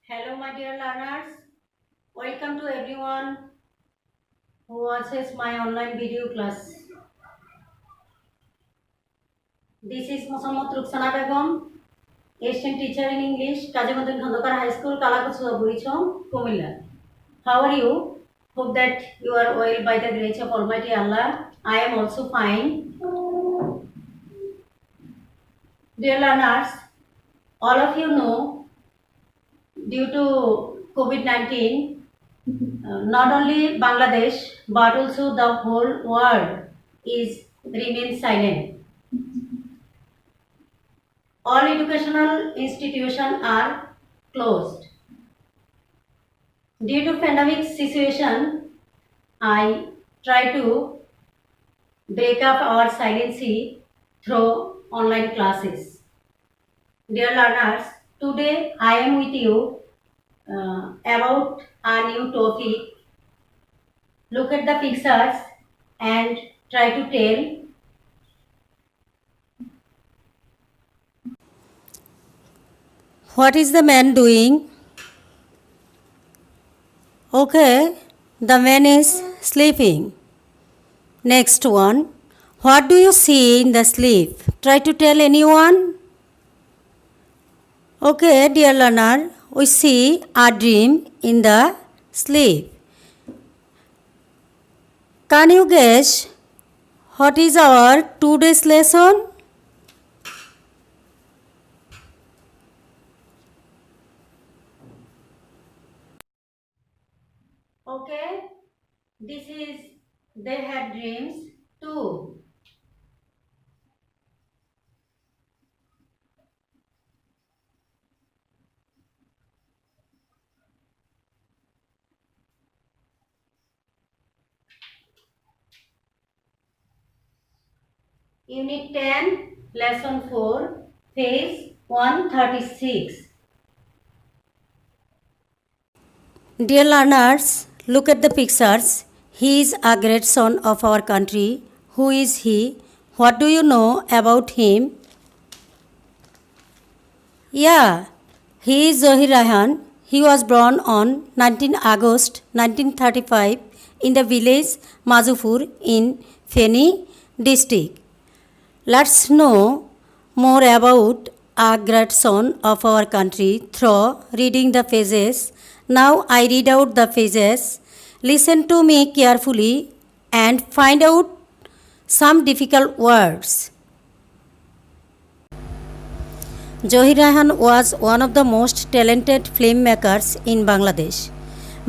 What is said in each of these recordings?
Hello, my dear learners. Welcome to everyone who watches my online video class. This is Mohammad Ruksana Begum, Asian teacher in English, Kajimuddin Khandokar High School, Kalakuchua, Burichom, Kumilla. How are you? Hope that you are well by the grace of Almighty Allah. I am also fine. Dear learners, all of you know, due to COVID-19, not only Bangladesh but also the whole world is remain silent. All educational institutions are closed. Due to pandemic situation, I try to break up our silency through online classes. Dear learners, today I am with you about a new topic. Look at the pictures and try to tell what is the man doing. Okay, the man is sleeping. Next one. What do you see in the sleep? Try to tell anyone. Okay, dear learner, we see a dream in the sleep. Can you guess what is our today's lesson? Okay, this is they had dreams too. Unit 10, Lesson 4, Page 136. Dear learners, look at the pictures. He is a great son of our country. Who is he? What do you know about him? Yeah, he is Zohir Raihan. He was born on 19 August 1935 in the village Mazupur in Feni district. Let's know more about a great son of our country through reading the pages. Now I read out the pages. Listen to me carefully and find out some difficult words. Zohir Raihan was one of the most talented filmmakers in Bangladesh.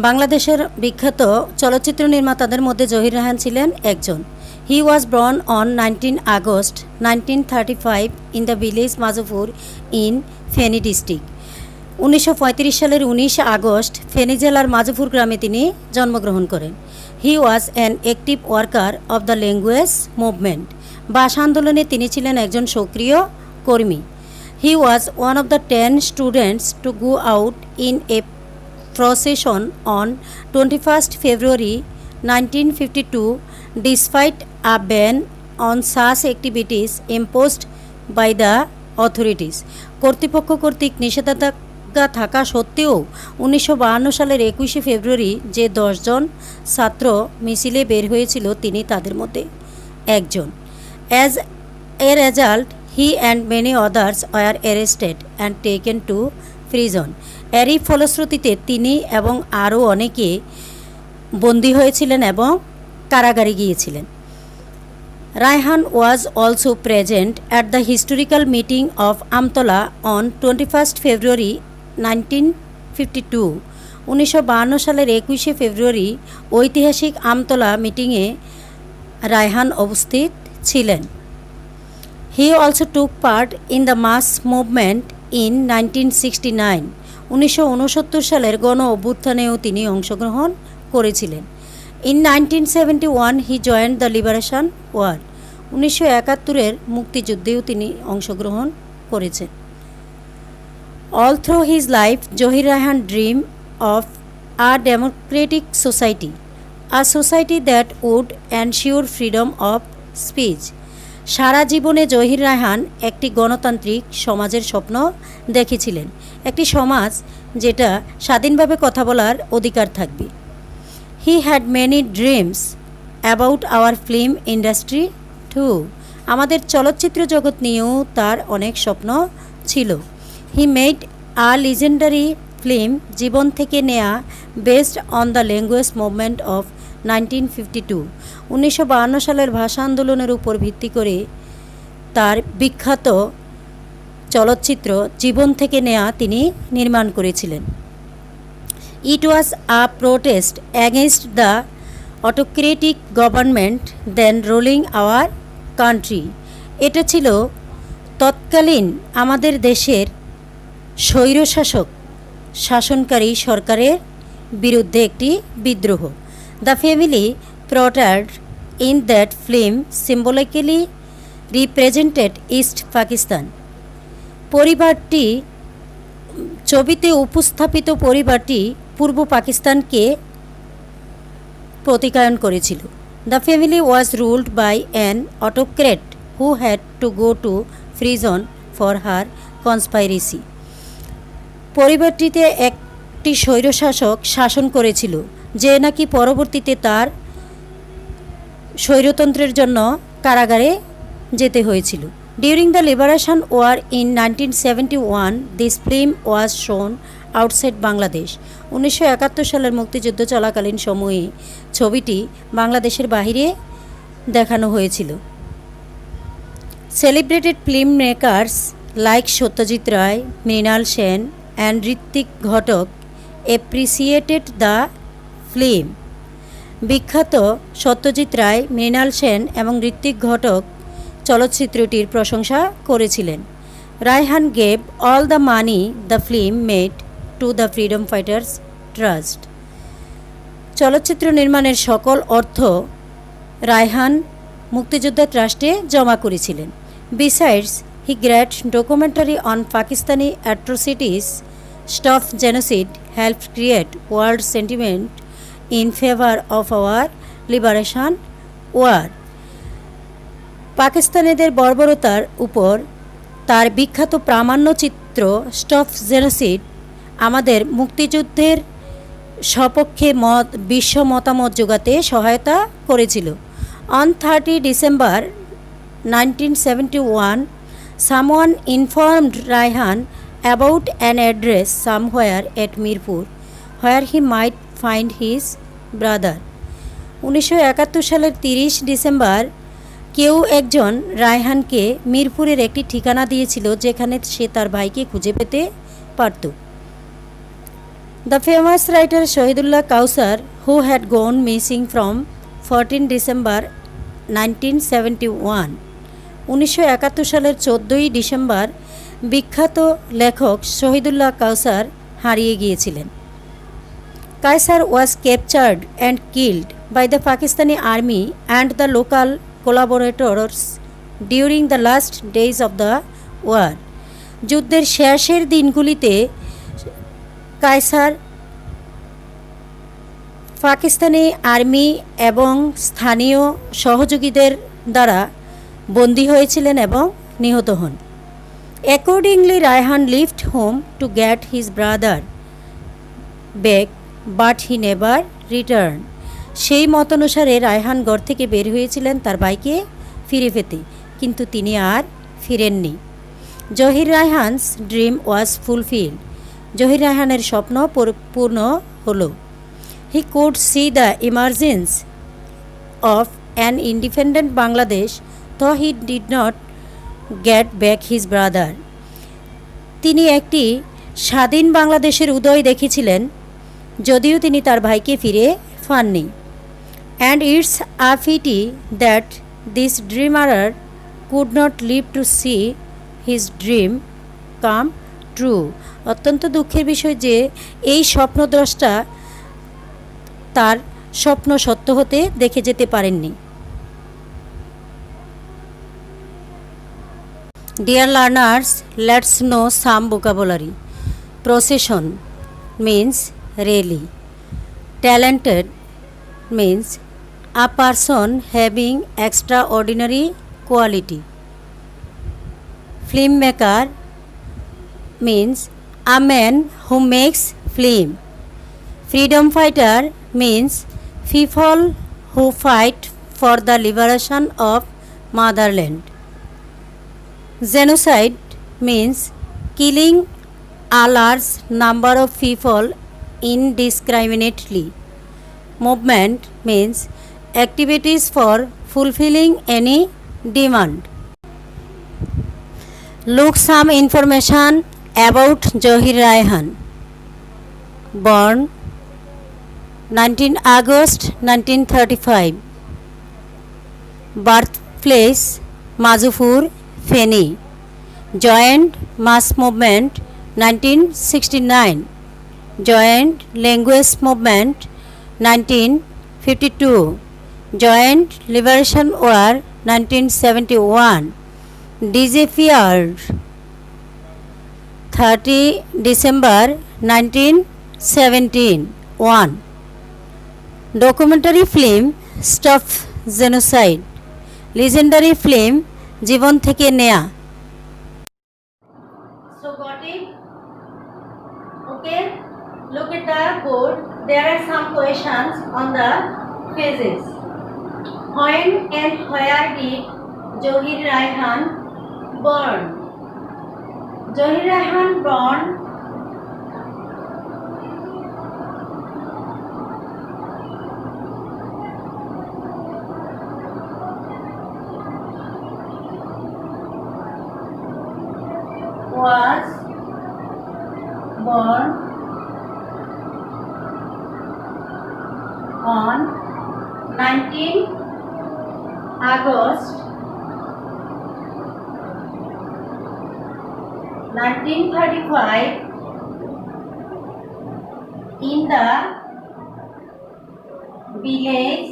বাংলাদেশের বিখ্যাত চলচ্চিত্র নির্মাতাদের মধ্যে জহির রায়হান ছিলেন একজন। He was born on 19 August 1935 in the village Mazupur in Feni district. 1935 সালের 19 August Feni জেলার মাজুপুর গ্রামে তিনি জন্মগ্রহণ করেন। He was an active worker of the language movement. ভাষা আন্দোলনে তিনি ছিলেন একজন সক্রিয় কর্মী। He was one of the 10 students to go out in a procession on 21st February 1952 despite a ban on such activities imposed by the authorities. কর্তৃপক্ষ কর্তৃক নিষেধাজ্ঞা থাকা সত্ত্বেও 1952 সালের 21শে ফেব্রুয়ারি যে 10 জন ছাত্র মিছিলে বের হয়েছিল তিনি তাদের মধ্যে একজন। As a result, he and many others were arrested and taken to prison. এরই ফলশ্রুতিতে তিনি এবং আরও অনেকে বন্দী হয়েছিলেন এবং কারাগারে গিয়েছিলেন। Raihan was also present at the historical meeting of Amtola on 21st February 1952. 1952 সালের 21শে ফেব্রুয়ারি ঐতিহাসিক আমতলা মিটিংয়ে রায়হান উপস্থিত ছিলেন। He also took part in the mass movement in 1969. 1969 সালের গণ অভ্যুত্থানেও তিনি অংশগ্রহণ করেছিলেন। In 1971 he joined the Liberation War. 1971 মুক্তিযুদ্ধেও তিনি অংশগ্রহণ করেছেন। All through his life, Zohir Raihan dreamed of a democratic society, a society that would ensure freedom of speech. সারা জীবনে জহির রায়হান একটি গণতান্ত্রিক সমাজের স্বপ্ন দেখেছিলেন, একটি সমাজ যেটা স্বাধীনভাবে কথা বলার অধিকার থাকবে। He had many dreams about our film industry too. আমাদের চলচ্চিত্র জগৎ নিয়েও তার অনেক স্বপ্ন ছিল। He made a legendary film জীবন থেকে নেয়া based on the language movement of 1952। 1952 সালের ভাষা আন্দোলনের উপর ভিত্তি করে তার বিখ্যাত চলচ্চিত্র জীবন থেকে নেয়া তিনি নির্মাণ করেছিলেন। It was a protest against the autocratic government then ruling our country. এটা ছিল তৎকালীন আমাদের দেশের স্বৈরশাসক শাসনকারী সরকারের বিরুদ্ধে একটি বিদ্রোহ। The family portrayed in that film symbolically represented East Pakistan. পরিবারটি ছবিতে উপস্থাপিত পরিবারটি পূর্ব পাকিস্তানকে প্রতিকায়ন করেছিল। The family was ruled by an autocrat who had to go to prison for her conspiracy. পরিবারটিতে একটি স্বৈরশাসক শাসন করেছিল, যে নাকি পরবর্তীতে তার স্বৈরতন্ত্রের জন্য কারাগারে যেতে হয়েছিল। During the liberation war in 1971 this film was shown outside Bangladesh. 1971 সালের মুক্তিযুদ্ধ চলাকালীন সময়ে ছবিটি বাংলাদেশের বাহিরে দেখানো হয়েছিল। Celebrated film makers like Satyajit Ray, Mrinal Sen and Ritwik Ghatak appreciated the film. বিখ্যাত সত্যজিৎ রায়, মৃণাল সেন এবং ঋত্বিক ঘটক চলচ্চিত্রটির প্রশংসা করেছিলেন। Raihan gave all the money the film made to the freedom fighters trust. চলচ্চিত্র নির্মাণের সকল অর্থ রায়হান মুক্তিযোদ্ধা ট্রাস্টে জমা করেছিলেন। Besides he great documentary on Pakistani atrocities stuff genocide help create world sentiment in favour of our liberation war. পাকিস্তানিদের বর্বরতার উপর তার বিখ্যাত প্রামাণ্যচিত্র স্টফ জেনোসিড আমাদের মুক্তিযুদ্ধের সপক্ষে বিশ্ব মতামত যোগাতে সহায়তা করেছিল। On 30 December 1971 someone informed Raihan about an address somewhere at Mirpur where he might find his brother. 1971 সালের 30 ডিসেম্বর কেউ একজন রায়হানকে মিরপুরের একটি ঠিকানা দিয়েছিল যেখানে সে তার ভাইকে খুঁজে পেতে পারত। The famous writer Shahidullah Kaiser who had gone missing from 14 December 1971। 1971 সালের 14ই ডিসেম্বর বিখ্যাত লেখক শহীদুল্লাহ কাউসার হারিয়ে গিয়েছিলেন। Kaiser was captured and killed by the Pakistani army and the local collaborators during the last days of the war। যুদ্ধের শেষের দিনগুলিতে কায়সার পাকিস্তানি আর্মি এবং স্থানীয় সহযোগীদের দ্বারা বন্দী হয়েছিলেন এবং নিহত হন। Accordingly Raihan lift home to get his brother back but he never return. সেই মতানুসারে রায়হান ঘর থেকে বের হয়েছিলেন তার ভাইকে ফিরে পেতে, কিন্তু তিনি আর ফিরেননি। Zahir Raihan's dream was fulfil. Zahir রায়হানের স্বপ্ন পূর্ণ হলো। He could see the emergence of an independent Bangladesh though he did not get back his brother. তিনি একটি স্বাধীন বাংলাদেশের উদয় দেখেছিলেন, যদিও তিনি তার ভাইকে ফিরে পাননি। And it's a pity that this dreamer could not live to see his dream come true। অত্যন্ত দুঃখের বিষয় যে এই স্বপ্নদ্রষ্টা তার স্বপ্ন সত্য হতে দেখে যেতে পারেননি। Dear learners, let's know some vocabulary. Procession means rally. Talented means a person having extraordinary quality. Filmmaker means a man who makes film. Freedom fighter means people who fight for the liberation of motherland. Genocide means killing a large number of people indiscriminately. Movement means activities for fulfilling any demand. Look some information about Zohir Raihan. Born 19 August 1935. Birthplace Mazupur, Feni. Joined Mass Movement 1969. Joined Language Movement 1952. Joined Liberation War 1971. Disappeared 30 December 1917. 1. Documentary film Stop Genocide. Legendary film জীবন থেকে নেয়া. So got it? Okay. Look at the board. There are some questions on the pages. When and where did Zohir Raihan born? Zohir Raihan born was born on 19 August 1935 in the village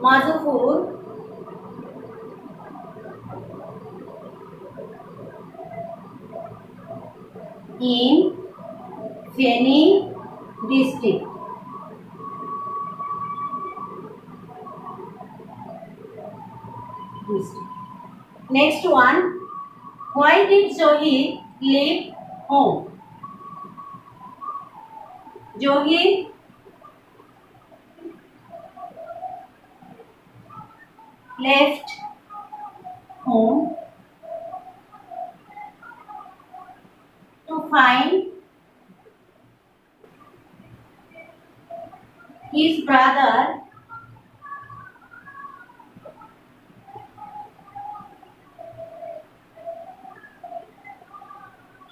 Mazupur in Feni district. Next one, why did Zohir leave home? Zohir left home to find his brother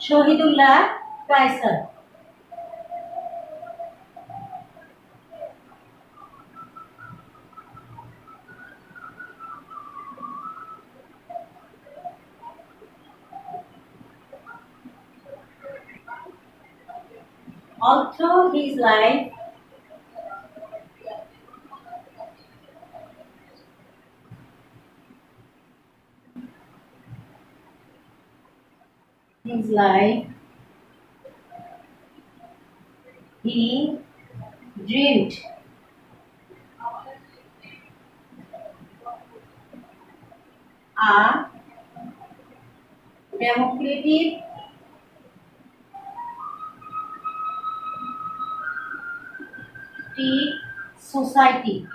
Shahidullah Kaisar. All through his life, he dreamed a democratic society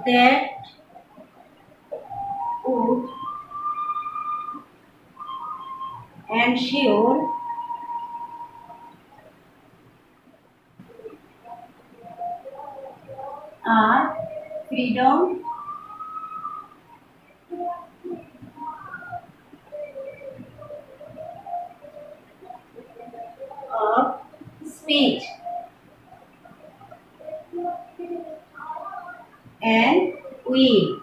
that would ensure a freedom of speech and we.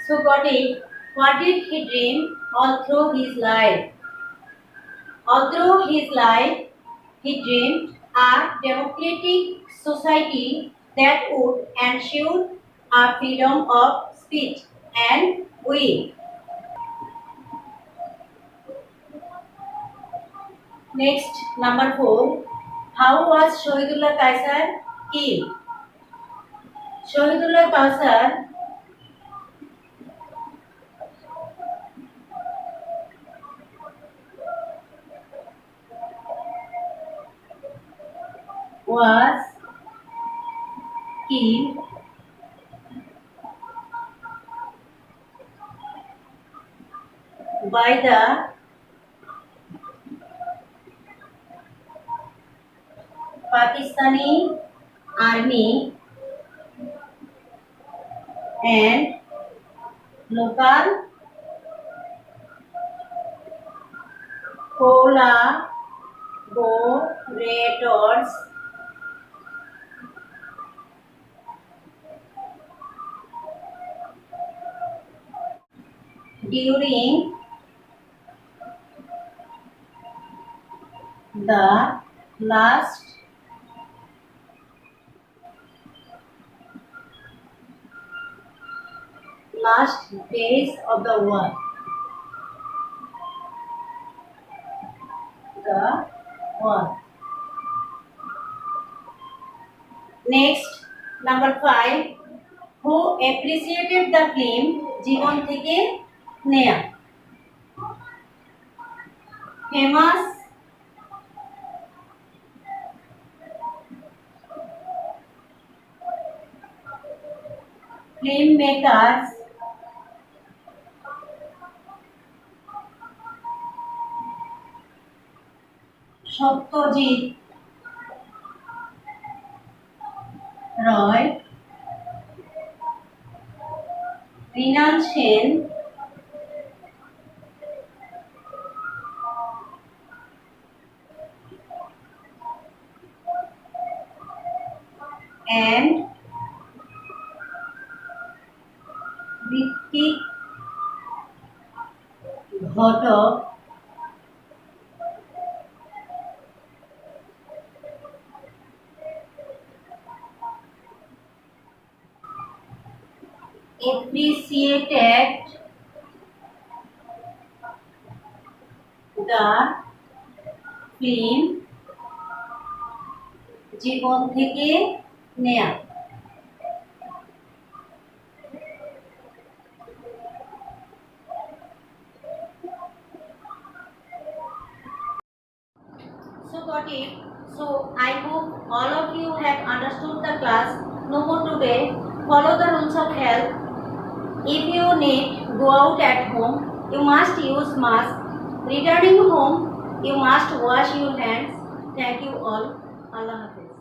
So got it. What did he dream all through his life? All through his life, he dreamed a democratic society that would ensure a freedom of speech and we. Next, number 4. How was Shahidullah Kaisar kill. Shahidullah Kausar was killed by the Pakistani army and local collaborators during the last days of the war. Next, number 5. Who appreciated the film জীবন থেকে নেয়া? Famous filmmakers Satyajit Roy, Mrinal Sen, and Ritwik Ghatak appreciated the film জীবন থেকে নেয়া। So got it. So I hope all of you have understood the class. No more today. Follow the rules of health. If you need go out at home, you must use mask. Returning home, you must wash your hands. Thank you all. Allah Hafiz.